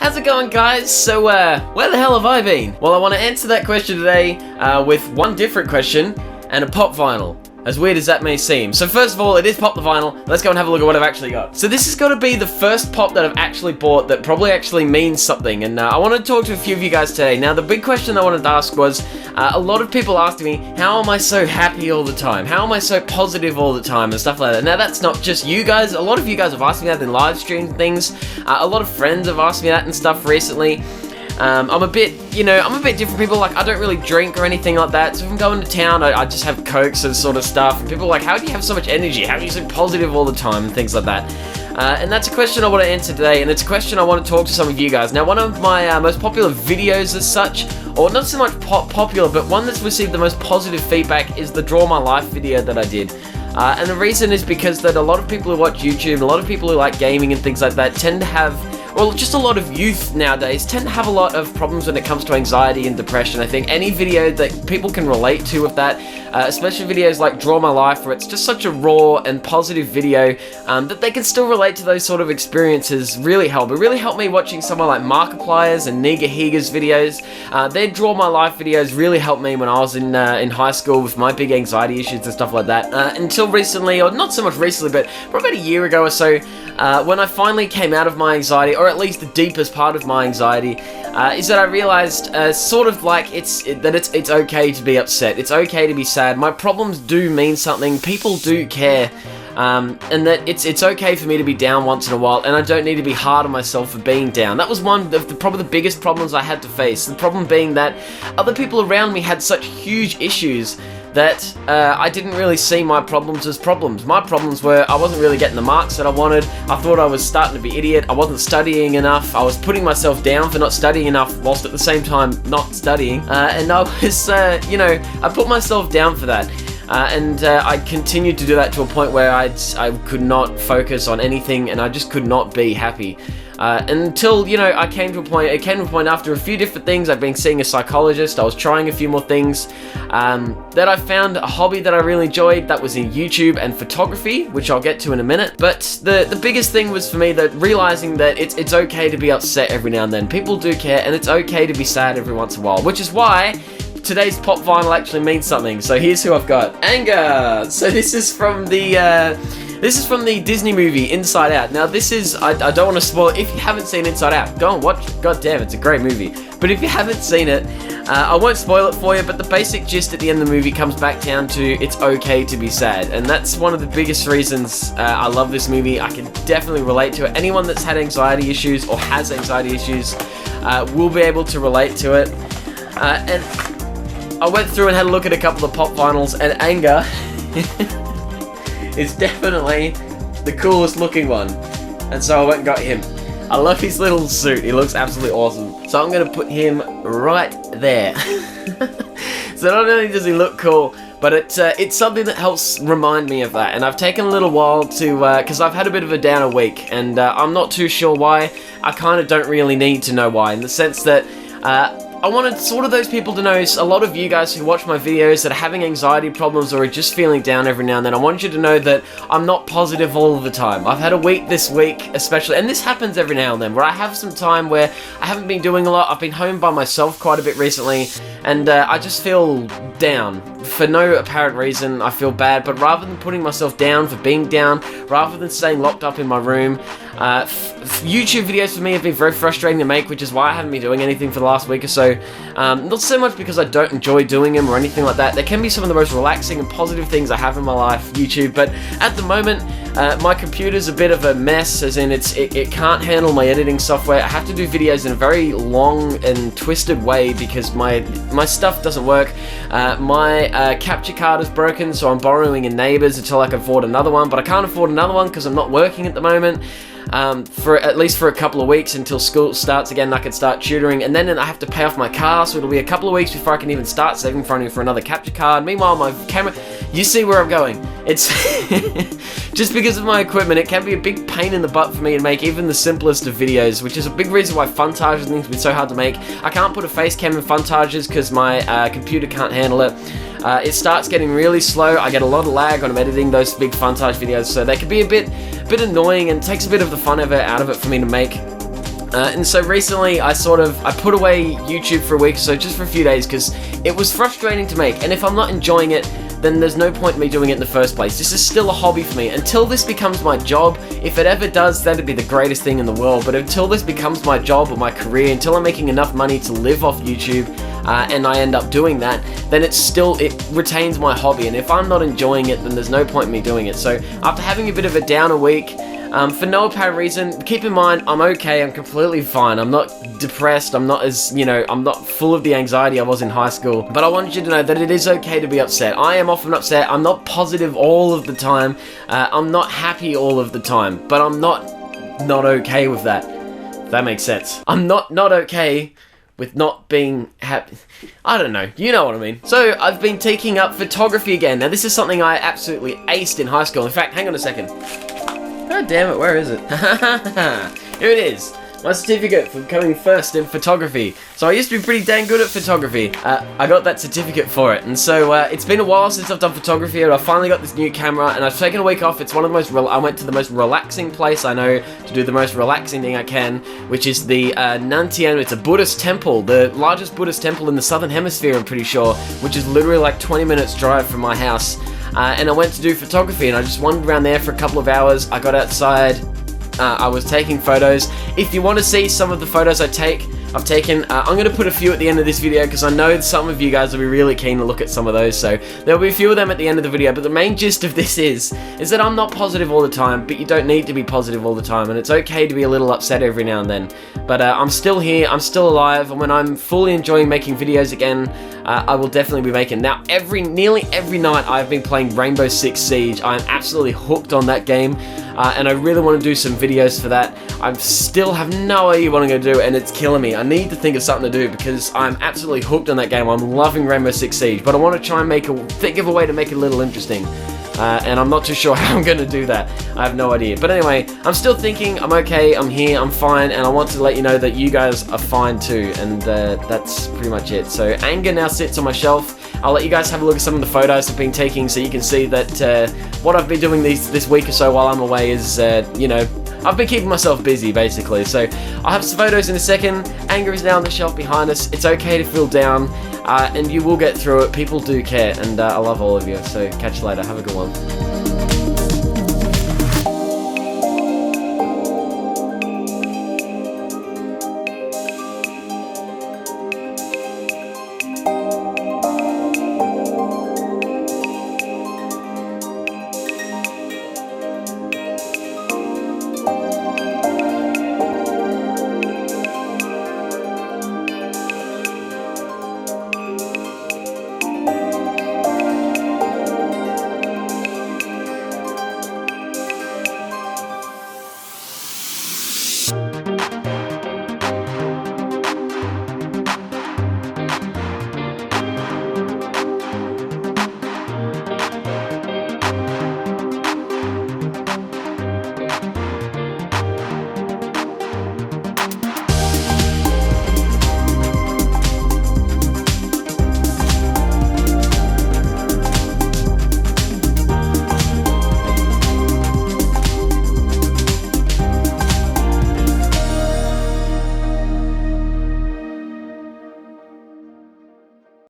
How's it going, guys? So, where the hell have I been? Well, I want to answer that question today with one different question and a pop vinyl. As weird as that may seem. So first of all, it is Pop the Vinyl. Let's go and have a look at what I've actually got. So this has got to be the first pop that I've actually bought that probably actually means something. And I want to talk to a few of you guys today. Now, the big question I wanted to ask was, a lot of people asked me, how am I so happy all the time? How am I so positive all the time? And stuff like that. Now, that's not just you guys. A lot of you guys have asked me that in live stream things. A lot of friends have asked me that and stuff recently. I'm a bit different. People like, I don't really drink or anything like that, so if I'm going to town, I just have Cokes and sort of stuff, and people are like, how do you have so much energy? How are you so positive all the time? And things like that. And that's a question I want to answer today, and it's a question I want to talk to some of you guys. Now, one of my most popular videos as such, or not so much popular, but one that's received the most positive feedback is the Draw My Life video that I did. And the reason is because that a lot of people who watch YouTube, a lot of people who like gaming and things like that tend to have, well, just a lot of youth nowadays tend to have a lot of problems when it comes to anxiety and depression. I think any video that people can relate to with that, especially videos like Draw My Life, where it's just such a raw and positive video that they can still relate to those sort of experiences, really help. It really helped me watching someone like Markiplier's and Nigahiga's videos. Their Draw My Life videos really helped me when I was in high school with my big anxiety issues and stuff like that. Until recently, or not so much recently, but probably about a year ago or so, when I finally came out of my anxiety, or at least the deepest part of my anxiety, is that I realized sort of like it's okay to be upset. It's okay to be sad. My problems do mean something. People do care. And that it's okay for me to be down once in a while, and I don't need to be hard on myself for being down. That was one of probably the biggest problems I had to face. The problem being that other people around me had such huge issues that I didn't really see my problems as problems. My problems were I wasn't really getting the marks that I wanted. I thought I was starting to be idiot. I wasn't studying enough. I was putting myself down for not studying enough whilst at the same time not studying. And I was, I put myself down for that. I continued to do that to a point where I could not focus on anything, and I just could not be happy. Until, it came to a point after a few different things. I've been seeing a psychologist, I was trying a few more things, that I found a hobby that I really enjoyed, that was in YouTube and photography, which I'll get to in a minute. But the biggest thing was for me that realizing that it's okay to be upset every now and then. People do care, and it's okay to be sad every once in a while, which is why today's pop vinyl actually means something. So here's who I've got. Anger! So this is from the Disney movie Inside Out. Now this is, I don't want to spoil it. If you haven't seen Inside Out, go and watch it. God damn, it's a great movie. But if you haven't seen it, I won't spoil it for you, but the basic gist at the end of the movie comes back down to it's okay to be sad. And that's one of the biggest reasons I love this movie. I can definitely relate to it. Anyone that's had anxiety issues or has anxiety issues will be able to relate to it. And I went through and had a look at a couple of pop vinyls, and Anger is definitely the coolest looking one. And so I went and got him. I love his little suit. He looks absolutely awesome. So I'm going to put him right there. So not only does he look cool, but it's something that helps remind me of that. And I've taken a little while to, because I've had a bit of a downer week, and I'm not too sure why. I kind of don't really need to know why, in the sense that I wanted sort of those people to know, a lot of you guys who watch my videos that are having anxiety problems or are just feeling down every now and then, I want you to know that I'm not positive all the time. I've had a week this week especially, and this happens every now and then, where I have some time where I haven't been doing a lot. I've been home by myself quite a bit recently, and I just feel down. For no apparent reason, I feel bad, but rather than putting myself down for being down, rather than staying locked up in my room, YouTube videos for me have been very frustrating to make, which is why I haven't been doing anything for the last week or so. Not so much because I don't enjoy doing them or anything like that. They can be some of the most relaxing and positive things I have in my life, YouTube, but at the moment, my computer's a bit of a mess, as in it can't handle my editing software. I have to do videos in a very long and twisted way because my stuff doesn't work. My capture card is broken, so I'm borrowing a neighbor's until I can afford another one, but I can't afford another one because I'm not working at the moment. For at least for a couple of weeks until school starts again, I can start tutoring, and then I have to pay off my car, so it'll be a couple of weeks before I can even start saving for another capture card. Meanwhile, my camera, you see where I'm going. It's just because of my equipment, it can be a big pain in the butt for me to make even the simplest of videos, which is a big reason why Funtage and things have been so hard to make. I can't put a face cam in Funtages because my computer can't handle it. It starts getting really slow. I get a lot of lag when I'm editing those big Funtage videos, so they can be a bit annoying and takes a bit of the fun out of it for me to make. And so recently I put away YouTube for a week or so, just for a few days, because it was frustrating to make, and if I'm not enjoying it, then there's no point in me doing it in the first place. This is still a hobby for me. Until this becomes my job, if it ever does, that'd be the greatest thing in the world. But until this becomes my job or my career, until I'm making enough money to live off YouTube, and I end up doing that, then it retains my hobby. And if I'm not enjoying it, then there's no point in me doing it. So after having a bit of a downer week, for no apparent reason, keep in mind, I'm okay, I'm completely fine, I'm not depressed, I'm not I'm not full of the anxiety I was in high school, but I want you to know that it is okay to be upset. I am often upset, I'm not positive all of the time, I'm not happy all of the time, but I'm not okay with that, if that makes sense. I'm not okay with not being happy. I don't know, you know what I mean. So, I've been taking up photography again. Now, this is something I absolutely aced in high school. In fact, hang on a second. God damn it, where is it? Here it is. My certificate for becoming first in photography. So I used to be pretty dang good at photography. I got that certificate for it. And so it's been a while since I've done photography, and I finally got this new camera, and I've taken a week off. It's one of the most, I went to the most relaxing place I know to do the most relaxing thing I can, which is the Nantian. It's a Buddhist temple, the largest Buddhist temple in the southern hemisphere, I'm pretty sure, which is literally like 20 minutes drive from my house. And I went to do photography, and I just wandered around there for a couple of hours. I got outside, I was taking photos. If you want to see some of the photos I've taken, I'm going to put a few at the end of this video, because I know some of you guys will be really keen to look at some of those, so there'll be a few of them at the end of the video. But the main gist of this is that I'm not positive all the time, but you don't need to be positive all the time, and it's okay to be a little upset every now and then. But I'm still here, I'm still alive, and when I'm fully enjoying making videos again, I will definitely be making. Now, nearly every night I've been playing Rainbow Six Siege. I'm absolutely hooked on that game, and I really want to do some videos for that. I still have no idea what I'm going to do, and it's killing me. I need to think of something to do, because I'm absolutely hooked on that game. I'm loving Rainbow Six Siege, but I want to try and think of a way to make it a little interesting. And I'm not too sure how I'm going to do that. I have no idea. But anyway, I'm still thinking, I'm okay, I'm here, I'm fine, and I want to let you know that you guys are fine too, and that's pretty much it. So anger now sits on my shelf. I'll let you guys have a look at some of the photos I've been taking, so you can see that what I've been doing this week or so while I'm away is, I've been keeping myself busy, basically. So I'll have some photos in a second. Anger is now on the shelf behind us. It's okay to feel down, and you will get through it. People do care, and I love all of you. So catch you later. Have a good one.